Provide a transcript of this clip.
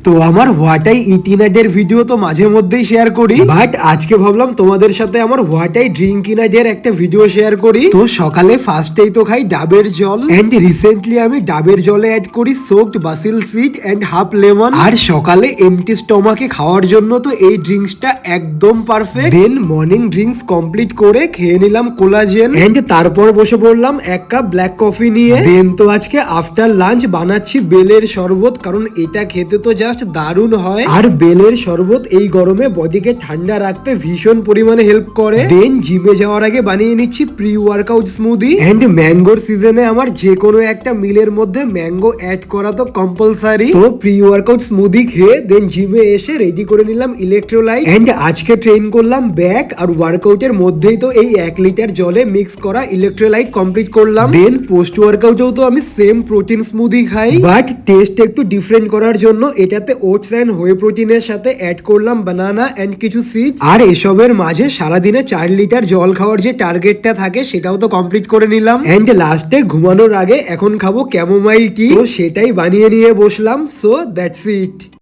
তো আমার what I it in এর ভিডিও তো মাঝে মধ্যেই শেয়ার করি, বাট আজকে ভাবলাম তোমাদের সাথে আমার হোয়াট আই ড্রিঙ্ক ইন এর একটা ভিডিও শেয়ার করি। তো সকালে ফার্স্টেই তো খাই ডাবের জল, এন্ড রিসেন্টলি আমি ডাবের জলে অ্যাড করি soaked basil seed and half lemon. আর সকালে এমটি স্টমাকে খাওয়ার জন্য তো এই ড্রিঙ্কসটা একদম perfect. Then morning drinks complete করে খেয়ে নিলাম কোলাজেন, এন্ড তারপর বসে পড়লাম এক কাপ ব্ল্যাক কফি নিয়ে। দেন তো আজকে আফটার লাঞ্চ বানাচ্ছি বেলের শরবত, কারণ এটা খেতে তো জাস্ট দারুণ হয়। আর বেলের শরবত এই গরমে বডিকে ঠান্ডা রাখতে ভীষণ পরিমাণে হেল্প করে। দেন জিমে যাওয়ার আগে বানিয়ে নিচ্ছি প্রি ওয়ার্কআউট স্মুদি, এন্ড ম্যাঙ্গোর সিজনে আমার যে কোনো একটা মিলের মধ্যে ম্যাঙ্গো অ্যাড করা তো কম্পালসারি। তো প্রি ওয়ার্কআউট স্মুদি খেয়ে দেন জিমে এসে রেডি করে নিলাম ইলেকট্রোলাইট, এন্ড আজকে ট্রেন করলাম ব্যাক। আর ওয়ার্কআউটের মধ্যেই তো এই 1 লিটার জলে মিক্স করা ইলেকট্রোলাইট কমপ্লিট করলাম। দেন পোস্ট ওয়ার্কআউটেও তো আমি সেম প্রোটিন স্মুদি খাই, বাট টেস্ট একটু ডিফারেন্ট করার জন্য এটাতে ওটস এন্ড হোয়ে প্রোটিনের সাথে অ্যাড করলাম বানানা এন্ড কিছু সিডস। আর এসবের মাঝে সারাদিনে 4 লিটার জল খাওয়ার যে টার্গেটটা থাকে সেটাও তো কমপ্লিট করে নিলাম। এন্ড লাস্টে ঘুমানোর আগে এখন খাবো ক্যামোমাইল টি, তো সেটাই বানিয়ে নিয়ে বসলাম। So that's it.